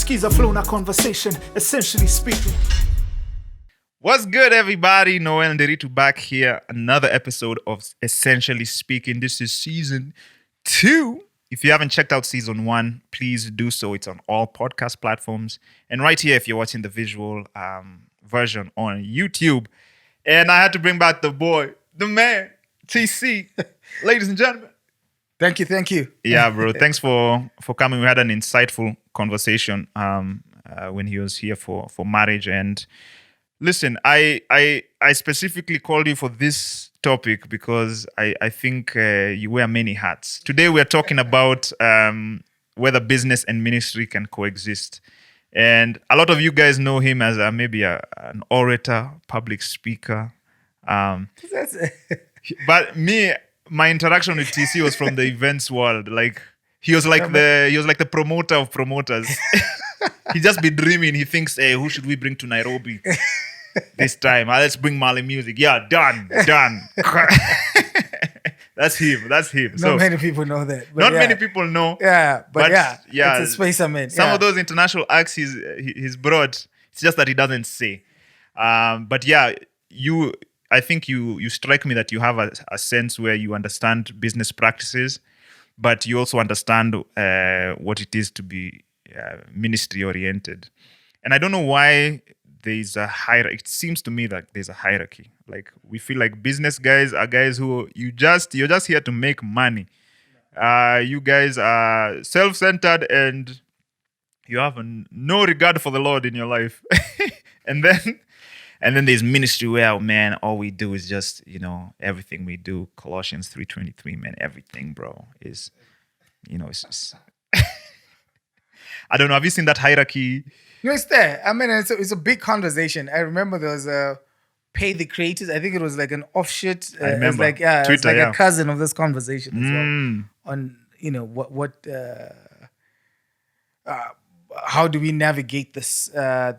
Skiza flow na conversation, essentially speaking. What's good, everybody? Noel and Nderitu back here. Another episode of Essentially Speaking. This is season 2. If you haven't checked out season 1, please do so. It's on all podcast platforms. And right here, if you're watching the visual version on YouTube. And I had to bring back the boy, the man, TC. Ladies and gentlemen. Thank you. Yeah, bro. Thanks for coming. We had an insightful conversation when he was here for marriage. And listen, I specifically called you for this topic because I think you wear many hats. Today we're talking about whether business and ministry can coexist. And a lot of you guys know him as maybe an orator, public speaker. But my interaction with TC was from the events world. Like he was like the promoter of promoters. He just be dreaming. He thinks, hey, who should we bring to Nairobi this time? Let's bring Mali music. Yeah, done. That's him. Not many people know that. Not many people know. Yeah, but it's a space I'm in. Some of those international acts he's brought, it's just that he doesn't say. But yeah, I think you strike me that you have a sense where you understand business practices, but you also understand what it is to be ministry oriented. And I don't know why there's a hierarchy. It seems to me that there's a hierarchy. Like we feel like business guys are guys who you're just here to make money. You guys are self-centered and you have no regard for the Lord in your life. And then there's ministry where, man, all we do is just, everything we do. Colossians 3:23, man, everything, bro, is, it's just I don't know. Have you seen that hierarchy? It's there. I mean, it's a big conversation. I remember there was a Pay the Creators. I think it was like an offshoot. I remember. Twitter, it's like a cousin of this conversation as well. On, how do we navigate this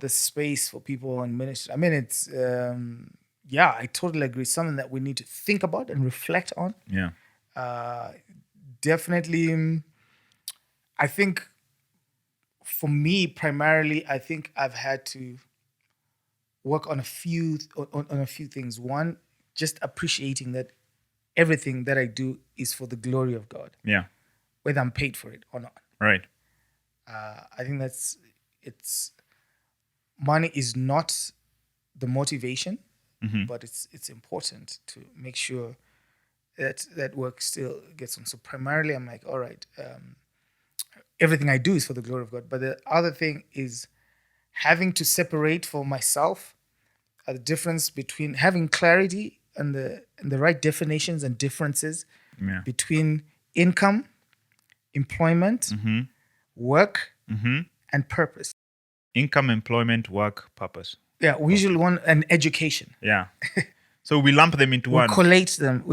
space for people in ministry? I mean, it's I totally agree. Something that we need to think about and reflect on. Yeah. Definitely. I think for me, primarily, I think I've had to work on a few things. One, just appreciating that everything that I do is for the glory of God. Yeah. Whether I'm paid for it or not. Right. I think it's money is not the motivation, but it's important to make sure that work still gets on. So primarily, I'm like, all right, everything I do is for the glory of God. But the other thing is having to separate for myself the difference between having clarity and the right definitions and differences between income, employment, work, and purpose. Income, employment, work, purpose. Yeah, we usually want an education. Yeah. So we lump them into one. We collapse them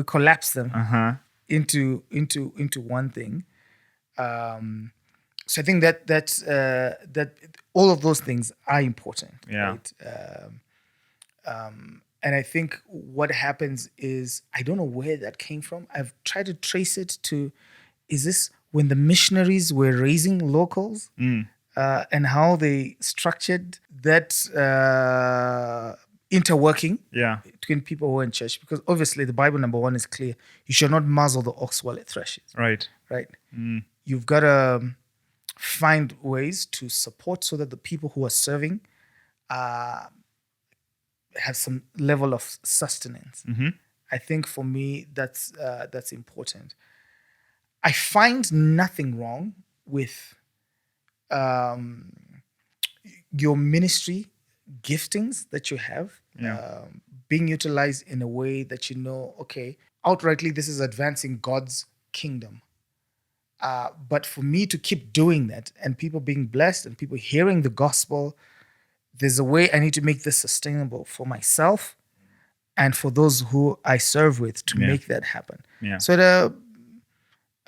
into one thing. So I think that all of those things are important. Yeah. Right? And I think what happens is, I don't know where that came from. I've tried to trace it to, is this when the missionaries were raising locals and how they structured that interworking between people who are in church? Because obviously the Bible, number one, is clear. You shall not muzzle the ox while it threshes. Right. You've got to find ways to support so that the people who are serving have some level of sustenance. I think for me, that's important. I find nothing wrong with your ministry giftings that you have being utilized in a way that okay, outrightly this is advancing God's kingdom. But for me to keep doing that and people being blessed and people hearing the gospel, there's a way I need to make this sustainable for myself and for those who I serve with to make that happen. Yeah. So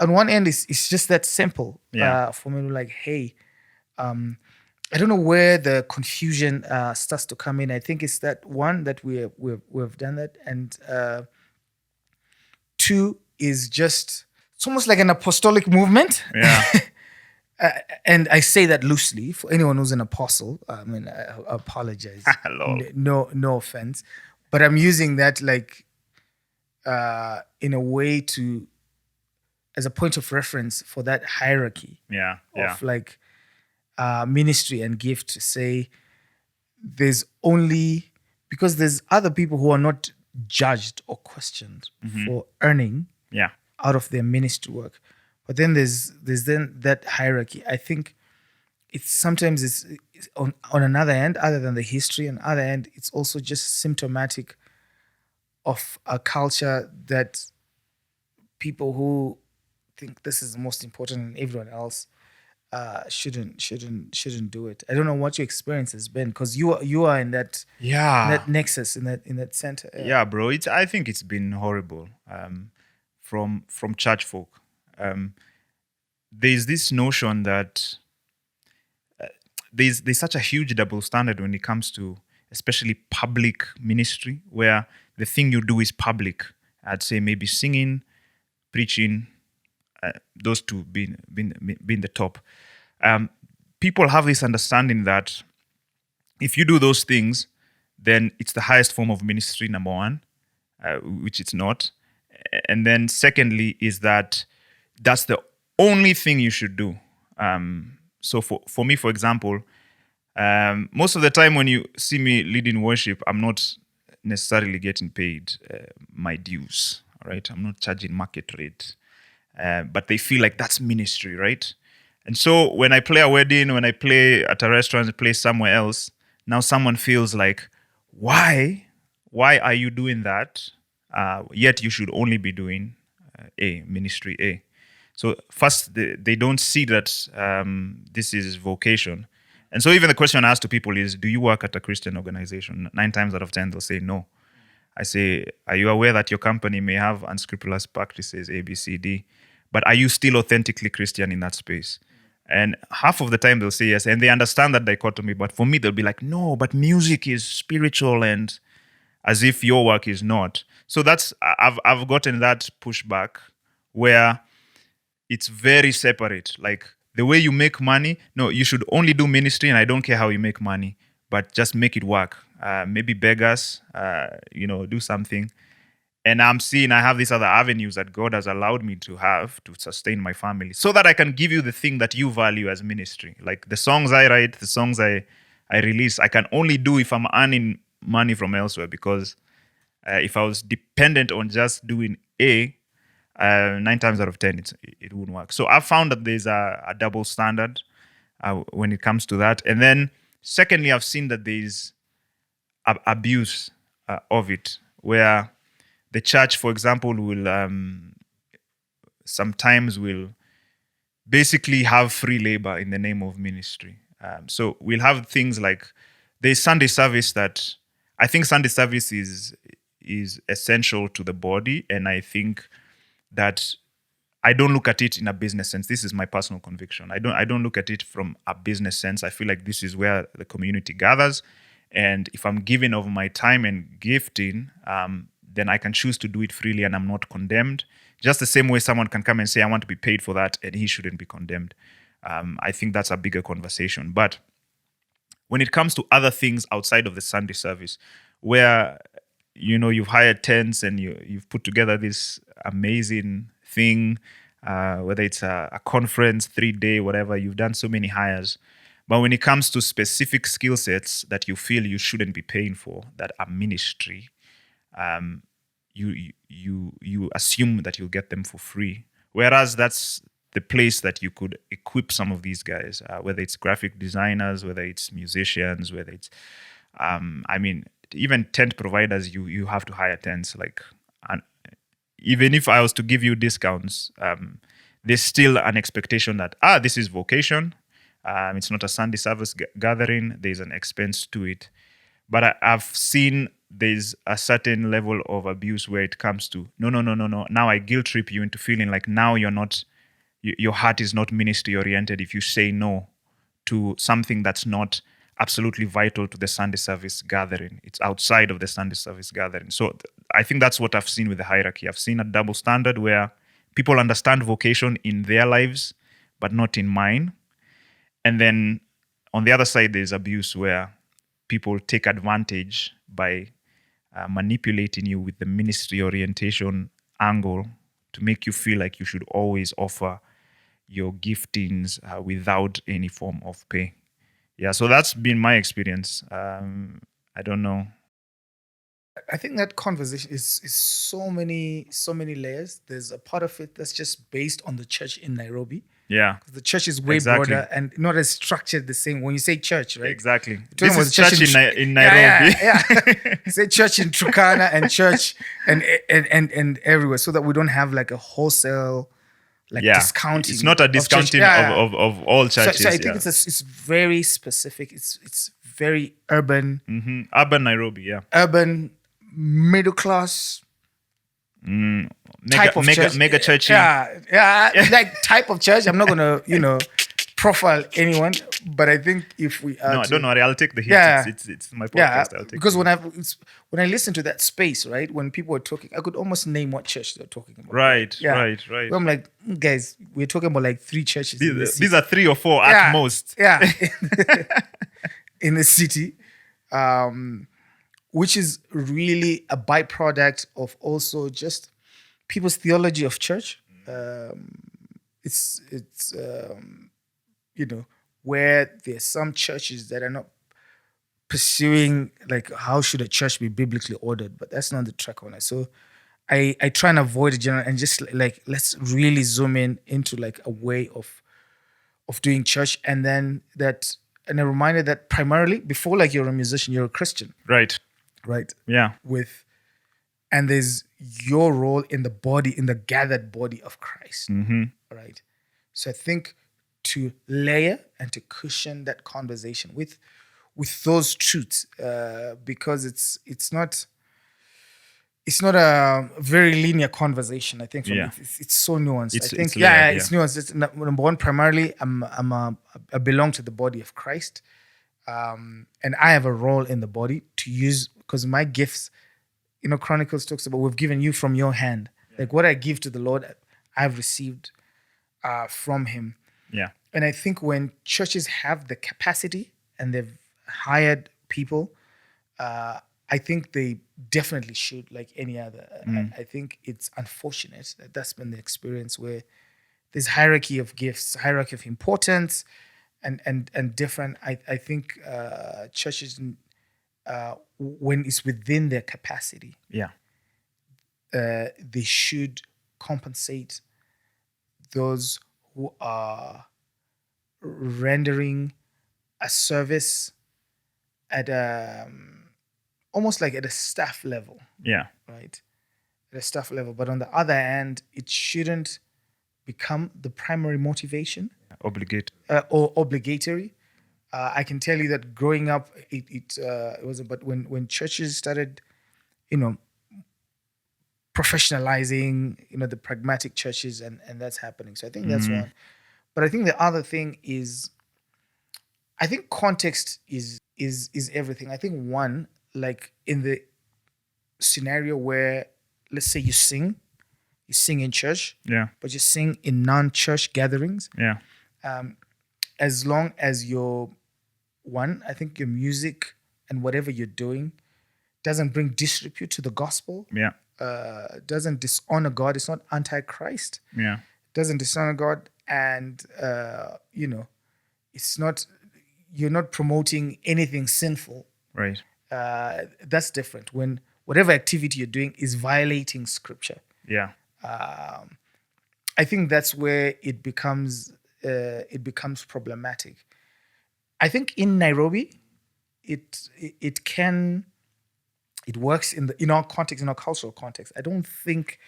on one end, it's just that simple for me to like, hey, I don't know where the confusion starts to come in. I think it's that one that we've done that, and two is just, it's almost like an apostolic movement. Yeah. and I say that loosely for anyone who's an apostle. I mean, I apologize. Lol. No offense, but I'm using that like in a way to as a point of reference for that hierarchy Yeah. Yeah. of like ministry and gift to say there's only because there's other people who are not judged or questioned for earning Yeah. out of their ministry work, but then there's then that hierarchy. I think it's sometimes it's on another end, other than the history, on other end, it's also just symptomatic of a culture that people who think this is the most important and everyone else shouldn't do it. I don't know what your experience has been because you are in that Yeah. nexus in that center. Yeah, bro. I think it's been horrible. From church folk. There's this notion that there's such a huge double standard when it comes to especially public ministry, where the thing you do is public. I'd say maybe singing, preaching, those two being the top. People have this understanding that if you do those things, then it's the highest form of ministry, number one, which it's not. And then secondly is that that's the only thing you should do. So for me, for example, most of the time when you see me leading worship, I'm not necessarily getting paid my dues, right? I'm not charging market rate. But they feel like that's ministry, right? And so when I play a wedding, when I play at a restaurant, play somewhere else, now someone feels like, why are you doing that? Yet you should only be doing ministry A. So first, they don't see that this is vocation. And so even the question I ask to people is, do you work at a Christian organization? 9 times out of 10, they'll say no. I say, are you aware that your company may have unscrupulous practices, A, B, C, D, but are you still authentically Christian in that space? And half of the time they'll say yes, and they understand that dichotomy. But for me, they'll be like, no, but music is spiritual, and as if your work is not. So I've gotten that pushback where it's very separate. Like the way you make money, no, you should only do ministry, and I don't care how you make money, but just make it work. Maybe beg us, do something. And I have these other avenues that God has allowed me to have to sustain my family so that I can give you the thing that you value as ministry. Like the songs I write, the songs I release, I can only do if I'm earning money from elsewhere, because if I was dependent on just doing A, 9 times out of 10, it wouldn't work. So I've found that there's a double standard when it comes to that. And then secondly, I've seen that there's abuse of it, where the church, for example, will sometimes will basically have free labor in the name of ministry. So we'll have things like there's Sunday service that I think Sunday service is essential to the body, and I think that I don't look at it in a business sense. This is my personal conviction. I don't look at it from a business sense. I feel like this is where the community gathers, and if I'm giving of my time and gifting, then I can choose to do it freely and I'm not condemned. Just the same way someone can come and say, I want to be paid for that, and he shouldn't be condemned. I think that's a bigger conversation. But when it comes to other things outside of the Sunday service, where you've hired tents and you've put together this amazing thing, whether it's a conference, 3-day, whatever, you've done so many hires. But when it comes to specific skill sets that you feel you shouldn't be paying for, that are ministry, you assume that you'll get them for free. Whereas that's the place that you could equip some of these guys, whether it's graphic designers, whether it's musicians, whether it's, even tent providers, you have to hire tents. And even if I was to give you discounts, there's still an expectation that, this is vocation. It's not a Sunday service gathering. There's an expense to it. But I've seen there's a certain level of abuse where it comes to, no. Now I guilt trip you into feeling like now your heart is not ministry oriented if you say no to something that's not absolutely vital to the Sunday service gathering. It's outside of the Sunday service gathering. So I think that's what I've seen with the hierarchy. I've seen a double standard where people understand vocation in their lives, but not in mine. And then on the other side, there's abuse where people take advantage by manipulating you with the ministry orientation angle to make you feel like you should always offer your giftings without any form of pay. Yeah, so that's been my experience. I don't know. I think that conversation is so many layers. There's a part of it that's just based on the church in Nairobi. Yeah, The church is way Exactly. broader and not as structured the same. When you say church, right? exactly. Talking This about is the church church in in Nairobi. Yeah. You say church in Turkana and church and everywhere, so that we don't have like a wholesale like Yeah, discounting. it's not a of church. discounting of all So, churches. so I think yeah. it's very specific. It's very urban, Urban Nairobi. Yeah, urban, middle class type of church. mega churchy. Yeah, like type of church. I'm not gonna profile anyone, but I think if we are No, don't worry. I'll take the hit. Yeah. It's my yeah, podcast. I'll take because the hit. when I listen to that space, right, when people were talking, I could almost name what church they're talking about. Right, Yeah. right. Where I'm like, guys, we're talking about like 3 churches in the city. These are 3 or 4 Yeah, at most. Yeah, in the city, which is really a byproduct of also just people's theology of church. It's where there's some churches that are not pursuing like how should a church be biblically ordered, but that's not the track on it. So I try and avoid the general and just like let's really zoom in into like a way of doing church, and then a reminder that primarily before like you're a musician, you're a Christian, Right. right? Yeah. And there's your role in the body, in the gathered body of Christ, right? So I think to layer and to cushion that conversation with those truths, because it's not a very linear conversation. I think from Yeah. it's so nuanced. It's I think layered, it's nuanced. It's number one. Primarily, I belong to the body of Christ, and I have a role in the body to use because my gifts. Chronicles talks about we've given you from your hand. Like what I give to the Lord, I've received from Him. Yeah. And I think when churches have the capacity and they've hired people, I think they definitely should, like any other. I think it's unfortunate that that's been the experience where there's hierarchy of gifts, hierarchy of importance, and different. I think churches. When it's within their capacity, Yeah. They should compensate those who are rendering a service at almost like at a staff level, Yeah. right? At a staff level. But on the other hand, it shouldn't become the primary motivation Obligate. or obligatory. I can tell you that growing up, it wasn't. But when churches started, professionalizing, the pragmatic churches, and that's happening. So I think that's one. But I think the other thing is, I think context is everything. I think one, like in the scenario where, let's say you sing in church, Yeah. but you sing in non-church gatherings. Yeah. As long as I think your music and whatever you're doing doesn't bring disrepute to the gospel, Yeah. doesn't dishonor God, it's not anti-Christ, Yeah. doesn't dishonor God, and it's not, you're not promoting anything sinful. Right. That's different. When whatever activity you're doing is violating Scripture, Yeah. I think that's where it becomes problematic. I think in Nairobi, it works in our context, in our cultural context. I don't think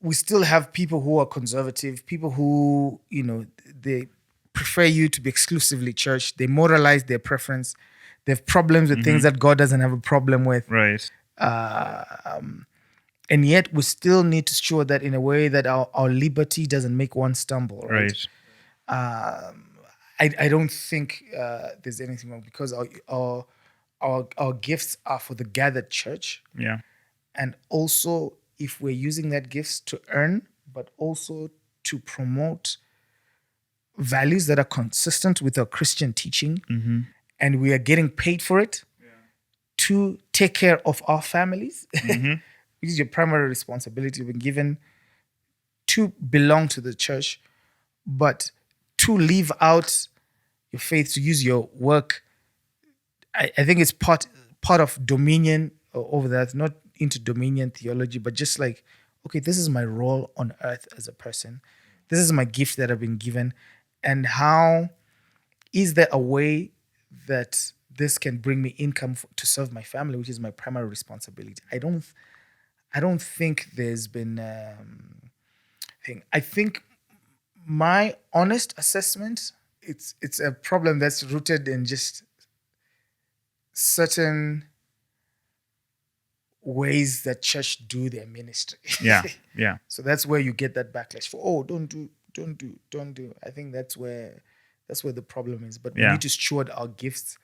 we still have people who are conservative, people who they prefer you to be exclusively church. They moralize their preference. They have problems with things that God doesn't have a problem with. Right. And yet we still need to steward that in a way that our liberty doesn't make one stumble. Right. I don't think there's anything wrong because our gifts are for the gathered church. Yeah. And also if we're using that gifts to earn, but also to promote values that are consistent with our Christian teaching, and we are getting paid for it to take care of our families, which is your primary responsibility. You've been given to belong to the church, but to live out your faith, to use your work. I think it's part of dominion over that, not into dominion theology, but just like, okay, this is my role on earth as a person. This is my gift that I've been given. And how is there a way that this can bring me income to serve my family, which is my primary responsibility? I don't think there's been thing. I think my honest assessment, it's a problem that's rooted in just certain ways that church do their ministry. Yeah. So that's where you get that backlash for, don't do. I think that's where the problem is. But we need to steward our gifts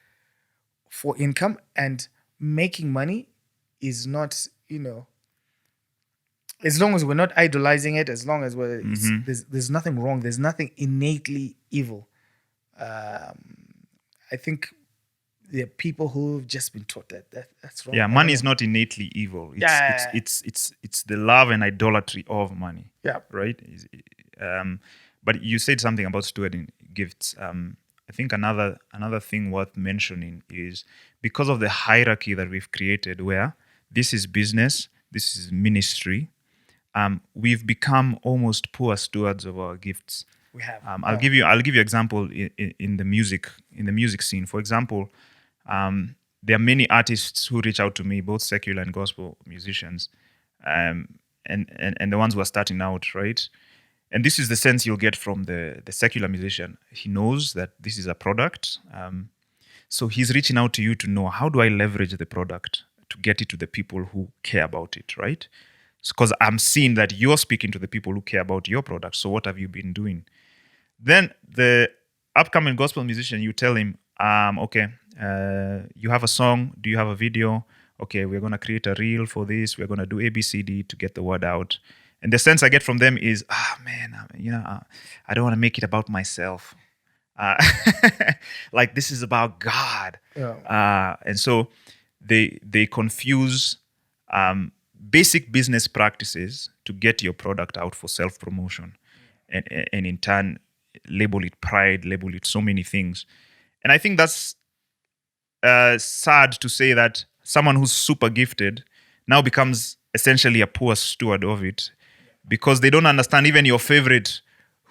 for income, and making money is not, as long as we're not idolizing it, as long as there's nothing wrong, there's nothing innately evil. I think there are people who've just been taught that's wrong. Yeah, money is not innately evil. It's the love and idolatry of money. Yeah. Right? But you said something about stewarding gifts. I think another thing worth mentioning is because of the hierarchy that we've created, where this is business, this is ministry, we've become almost poor stewards of our gifts. We have. I'll give you an example in the music scene. For example, there are many artists who reach out to me, both secular and gospel musicians, and the ones who are starting out, right? And this is the sense you'll get from the secular musician. He knows that this is a product, so he's reaching out to you to know, how do I leverage the product to get it to the people who care about it, right? Because I'm seeing that you're speaking to the people who care about your product. So what have you been doing? Then the upcoming gospel musician, you tell him, okay, you have a song. Do you have a video? Okay, we're going to create a reel for this. We're going to do ABCD to get the word out. And the sense I get from them is, I don't want to make it about myself. Like, this is about God. Yeah. And so they confuse basic business practices to get your product out for self-promotion, and in turn label it pride, label it so many things. And I think that's sad to say that someone who's super gifted now becomes essentially a poor steward of it, because they don't understand even your favorite.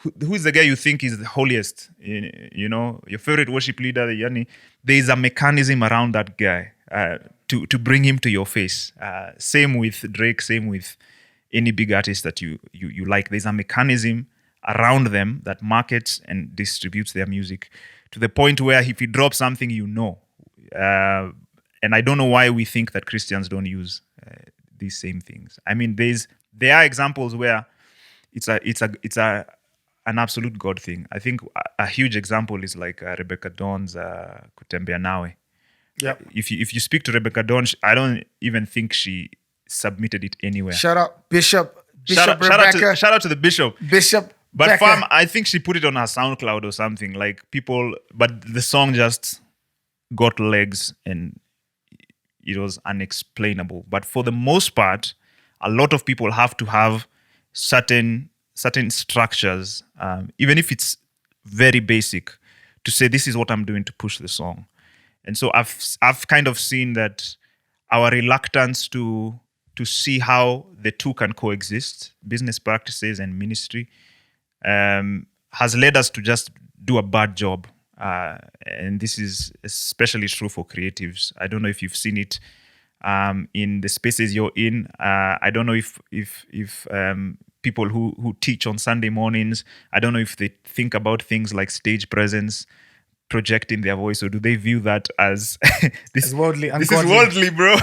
Who is the guy you think is the holiest? Your favorite worship leader, there is a mechanism around that guy to bring him to your face. Same with Drake, same with any big artist that you like. There's a mechanism around them that markets and distributes their music to the point where if he drops something, and I don't know why we think that Christians don't use these same things. I mean, there are examples where it's an absolute God thing. I think a huge example is like Rebecca Dawn's Kutembea Nawe. Yep. If you speak to Rebecca Dawn, I don't even think she submitted it anywhere. Shout out Bishop Rebecca. Shout out to the Bishop. But Becca. fam, I think she put it on her SoundCloud or something. Like, people, but the song just got legs and it was unexplainable. But for the most part, a lot of people have to have certain structures, even if it's very basic, to say this is what I'm doing to push the song. And so I've kind of seen that our reluctance to see how the two can coexist, business practices and ministry, has led us to just do a bad job. And this is especially true for creatives. I don't know if you've seen it in the spaces you're in. I don't know if people who teach on Sunday mornings, I don't know if they think about things like stage presence, projecting their voice, or do they view that as As worldly, this ungodly. is worldly, bro.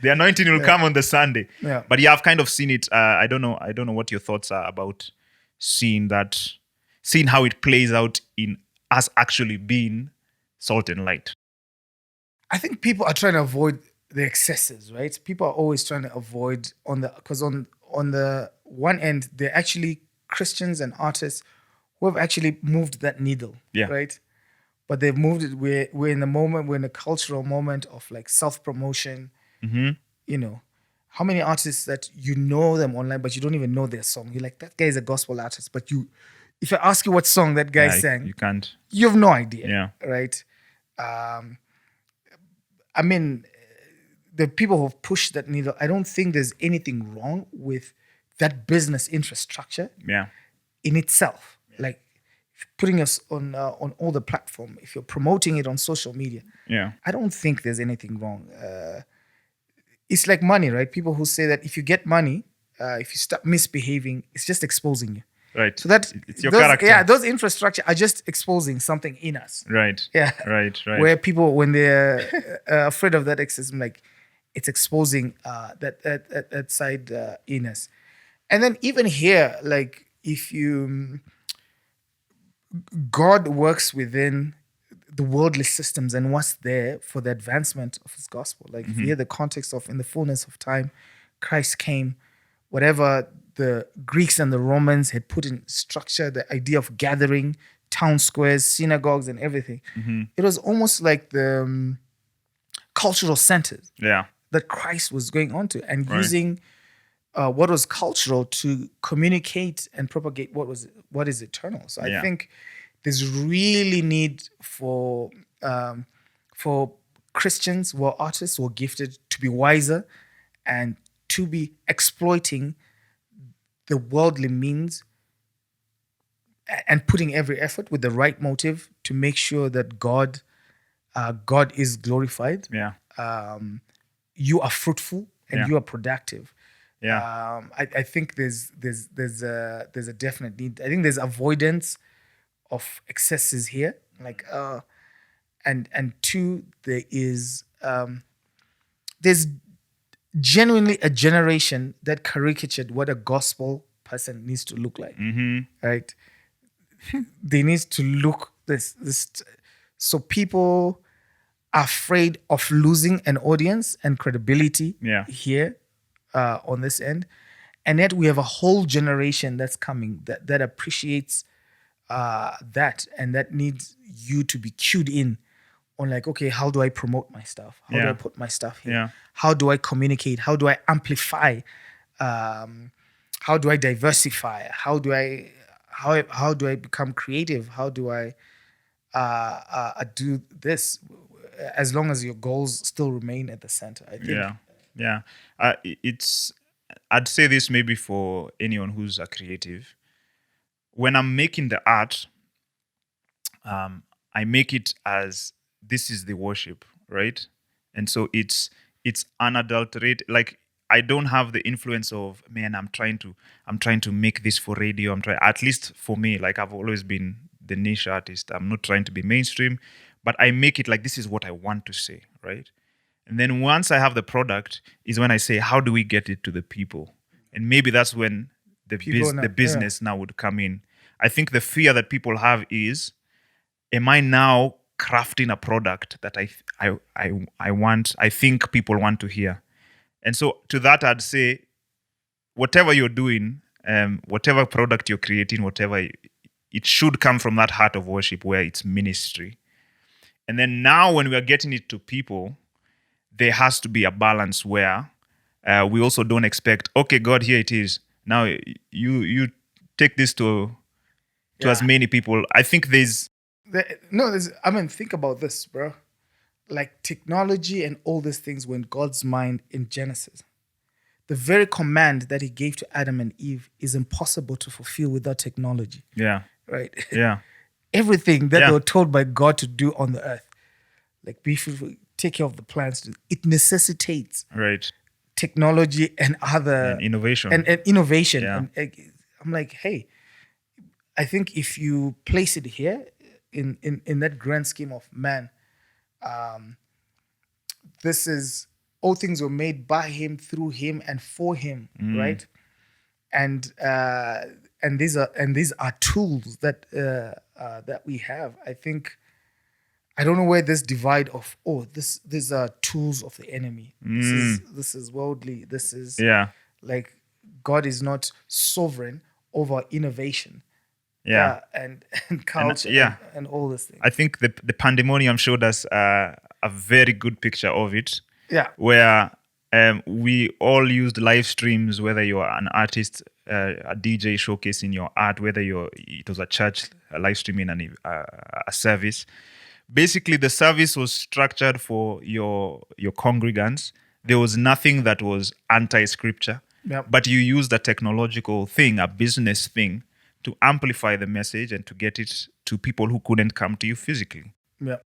The anointing will come on the Sunday. Yeah. But yeah, I've kind of seen it. I don't know what your thoughts are about seeing how it plays out in us actually being salt and light. I think people are trying to avoid the excesses, right? People are always trying to avoid because on the one end, they're actually Christians and artists who have actually moved that needle, Yeah. right? But they've moved it. We're in the moment. We're in a cultural moment of like self promotion. You know, how many artists that you know them online, but you don't even know their song? You're like, that guy is a gospel artist, but if I ask you what song that guy sang, You can't. you have no idea. Yeah. Right. I mean, the people who've pushed that needle, I don't think there's anything wrong with that business infrastructure Yeah. in itself. Like putting us on all the platform, if you're promoting it on social media, Yeah. I don't think there's anything wrong. It's like money, right? People who say that if you get money, if you stop misbehaving, it's just exposing you. Right. So that It's your those, character. yeah, those infrastructure are just exposing something in us. Right. Yeah. Right. Where people, when they're afraid of that sexism, like it's exposing that side in us. And then even here, like if you, God works within the worldly systems and what's there for the advancement of his gospel. Like if you hear the context of in the fullness of time, Christ came, whatever the Greeks and the Romans had put in structure, the idea of gathering, town squares, synagogues, and everything. It was almost like the cultural centers Yeah. that Christ was going on to and using what was cultural to communicate and propagate what is eternal. So I think there's really need for Christians who are artists who are gifted to be wiser and to be exploiting the worldly means and putting every effort with the right motive to make sure that God is glorified. Yeah. You are fruitful and you are productive. Yeah. I think there's a definite need. I think there's avoidance of excesses here. Like and two, there's genuinely a generation that caricatured what a gospel person needs to look like. Right? They need to look this. So people are afraid of losing an audience and credibility here on this end. And yet we have a whole generation that's coming that appreciates that and that needs you to be cued in on like, okay, how do I promote my stuff? How do I put my stuff here? Yeah. How do I communicate? How do I amplify? How do I diversify? How do I become creative? How do I do this? As long as your goals still remain at the center, I think. Yeah. I'd say this maybe for anyone who's a creative. When I'm making the art, I make it as this is the worship, right? And so it's unadulterated. Like I don't have the influence of, man, I'm trying to make this for radio. At least for me, like I've always been the niche artist. I'm not trying to be mainstream, but I make it like this is what I want to say, right? And then once I have the product is when I say, how do we get it to the people? And maybe that's when the business now would come in. I think the fear that people have is, am I now crafting a product that I think people want to hear? And so to that, I'd say, whatever you're doing, whatever product you're creating, it should come from that heart of worship where it's ministry. And then now when we are getting it to people, there has to be a balance where we also don't expect, okay, God, here it is. Now you take this to as many people. I think think about this, bro. Like technology and all these things were in God's mind in Genesis. The very command that he gave to Adam and Eve is impossible to fulfill without technology. Yeah. Right? Yeah. Everything that they were told by God to do on the earth, like be fruitful, take care of the plants, it necessitates technology and other innovation. And innovation. Yeah. And I'm like, hey, I think if you place it here in that grand scheme of man, this is all things were made by him, through him, and for him, right? And these are tools that that we have. I think I don't know where this divide of these are tools of the enemy. This is worldly. This is like God is not sovereign over innovation. Yeah. and And culture yeah, and all this thing. I think the pandemonium showed us a very good picture of it, Yeah. where we all used live streams, whether you're an artist, a DJ showcasing your art, whether it was a church live streaming a service. Basically, the service was structured for your congregants. There was nothing that was anti-scripture, Yep. but you used a technological thing, a business thing, to amplify the message and to get it to people who couldn't come to you physically. Yep.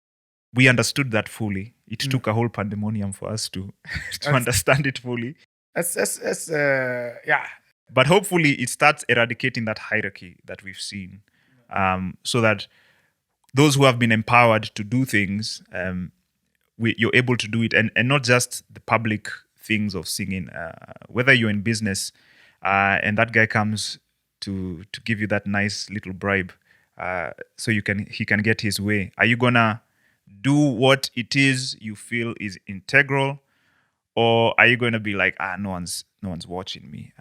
We understood that fully. It took a whole pandemonium for us to That's- understand it fully. That's yeah. But hopefully, it starts eradicating that hierarchy that we've seen, so that those who have been empowered to do things, you're able to do it, and not just the public things of singing. Whether you're in business, and that guy comes to give you that nice little bribe, so he can get his way. Are you gonna do what it is you feel is integral, or are you going to be like, no one's watching me?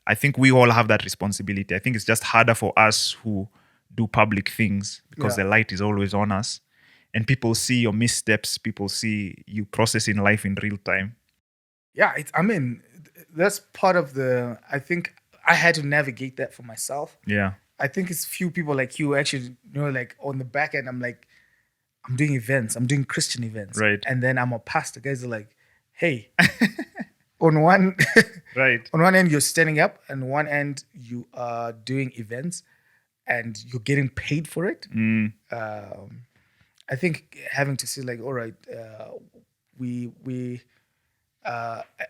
I think we all have that responsibility. I think it's just harder for us who do public things because Yeah. the light is always on us, and people see your missteps. People see you processing life in real time. Yeah, I mean, that's part of I think I had to navigate that for myself. Yeah, I think it's few people like you actually, like on the back end, I'm doing events, I'm doing Christian events. Right. And then I'm a pastor. Guys are like, hey, on one right. on one end, you're standing up, and one end you are doing events and you're getting paid for it. I think having to say like, all right, we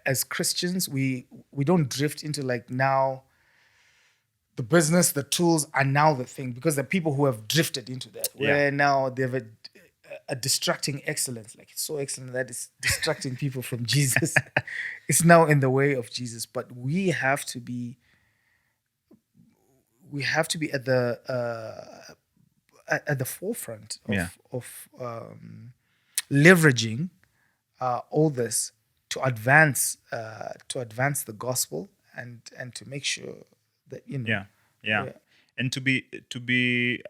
as Christians, we don't drift into like now the business, the tools are now the thing, because the people who have drifted into that, where now they have a distracting excellence. Like it's so excellent that it's distracting people from Jesus. It's now in the way of Jesus. But we have to be at the forefront of leveraging all this to advance the gospel and to make sure that Yeah. And to be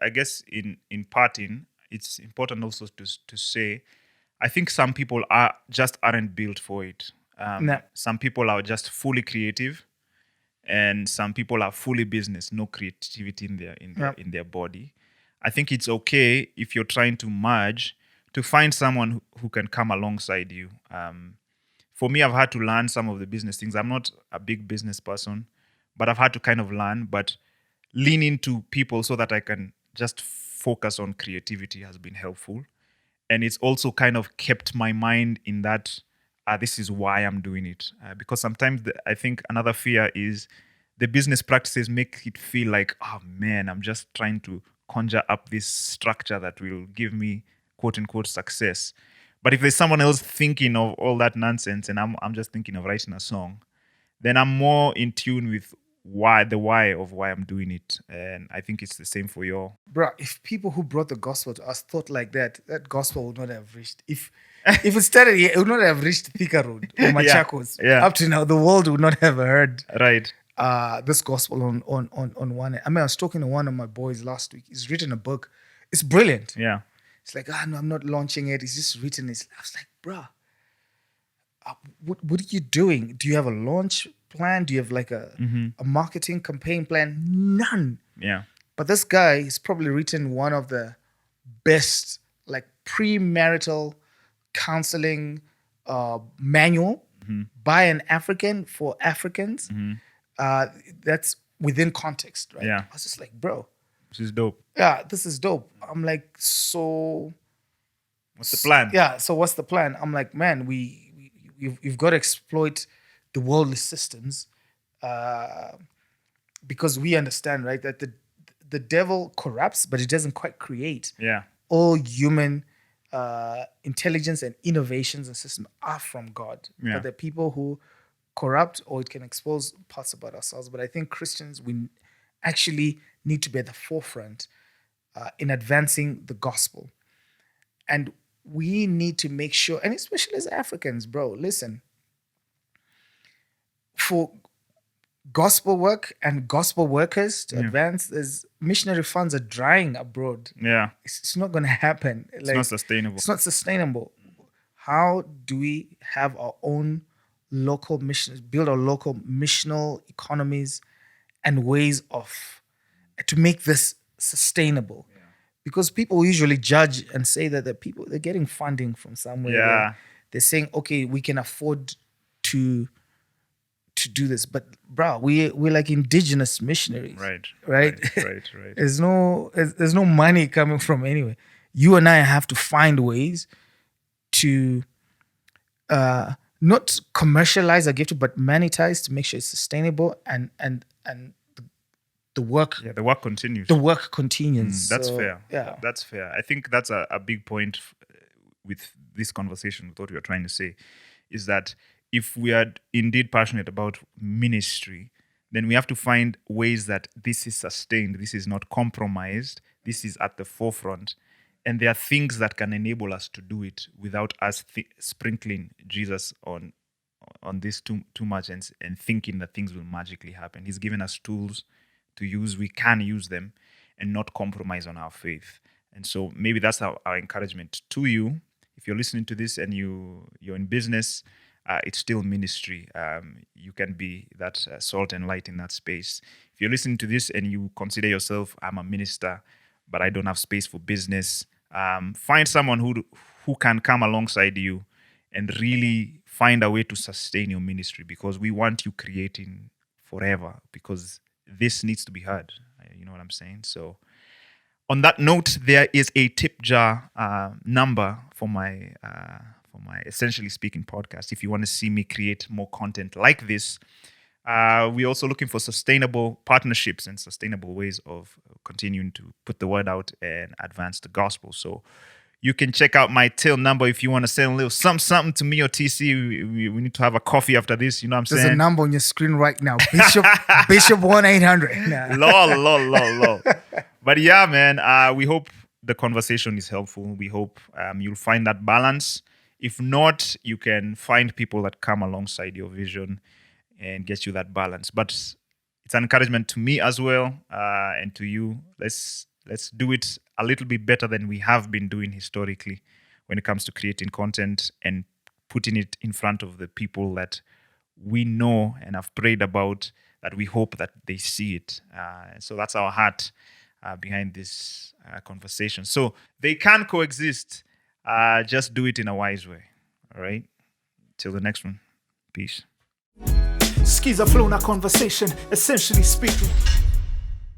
I guess in parting, it's important also to say, I think some people aren't built for it. No. Some people are just fully creative, and some people are fully business, no creativity in their body. I think it's okay if you're trying to merge, to find someone who can come alongside you. For me, I've had to learn some of the business things. I'm not a big business person, but I've had to kind of learn. But lean into people so that I can just focus on creativity has been helpful. And it's also kind of kept my mind in that this is why I'm doing it. Because sometimes I think another fear is the business practices make it feel like, oh man, I'm just trying to conjure up this structure that will give me quote unquote success. But if there's someone else thinking of all that nonsense and I'm just thinking of writing a song, then I'm more in tune with the why of why I'm doing it. And I think it's the same for your... Bro, if people who brought the gospel to us thought like that, that gospel would not have reached. If it started here, it would not have reached Thika Road or Machakos. Yeah. Up to now, the world would not have heard Right. this gospel on one end. I mean, I was talking to one of my boys last week. He's written a book. It's brilliant. Yeah. It's like, no, I'm not launching it. It's just written. I was like, bro, what are you doing? Do you have a launch plan? Do you have like a marketing campaign plan? None. Yeah. But this guy has probably written one of the best like premarital counseling manual by an African for Africans. That's within context, right? Yeah. I was just like, bro, This is dope. yeah, this is dope. I'm like, so What's the plan? yeah, so what's the plan? I'm like, man, you've got to exploit the worldly systems because we understand, right, that the devil corrupts, but it doesn't quite create. Yeah. All human intelligence and innovations and systems are from God. Yeah. But the people who corrupt, or it can expose parts about ourselves. But I think Christians, we actually need to be at the forefront in advancing the gospel. And we need to make sure, and especially as Africans, bro, listen, for gospel work and gospel workers to advance. There's missionary funds are drying abroad. Yeah. It's not going to happen. It's not sustainable. It's not sustainable. How do we have our own local missions, build our local missional economies and ways of to make this sustainable? Because people usually judge and say that they're getting funding from somewhere. Yeah. They're saying, okay, we can afford to do this, but bro, we're like indigenous missionaries, right. There's no money coming from anywhere. You and I have to find ways to not commercialize our gift, but monetize to make sure it's sustainable and the work continues. The work continues. That's So, fair. Yeah, That's fair. I think that's a big point with this conversation, with what we are trying to say, is that if we are indeed passionate about ministry, then we have to find ways that this is sustained, this is not compromised, this is at the forefront. And there are things that can enable us to do it without us sprinkling Jesus on this too much and thinking that things will magically happen. He's given us tools to use. We can use them and not compromise on our faith. And so maybe that's our encouragement to you. If you're listening to this and you're in business, it's still ministry. You can be that salt and light in that space. If you're listening to this and you consider yourself, I'm a minister, but I don't have space for business, find someone who can come alongside you and really find a way to sustain your ministry, because we want you creating forever, because this needs to be heard. You know what I'm saying? So on that note, there is a tip jar number for my Essentially Speaking podcast. If you want to see me create more content like this, we're also looking for sustainable partnerships and sustainable ways of continuing to put the word out and advance the gospel. So you can check out my till number if you want to send a little something to me or TC. We need to have a coffee after this. You know what I'm saying? There's a number on your screen right now. Bishop 1-800. Lol. But yeah, man, we hope the conversation is helpful. We hope you'll find that balance. If not, you can find people that come alongside your vision and get you that balance. But it's an encouragement to me as well, and to you. Let's do it a little bit better than we have been doing historically when it comes to creating content and putting it in front of the people that we know and have prayed about, that we hope that they see it. So that's our heart behind this conversation. So they can coexist. Just do it in a wise way. All right? Till the next one. Peace. Skis are flown, our conversation, essentially speaking.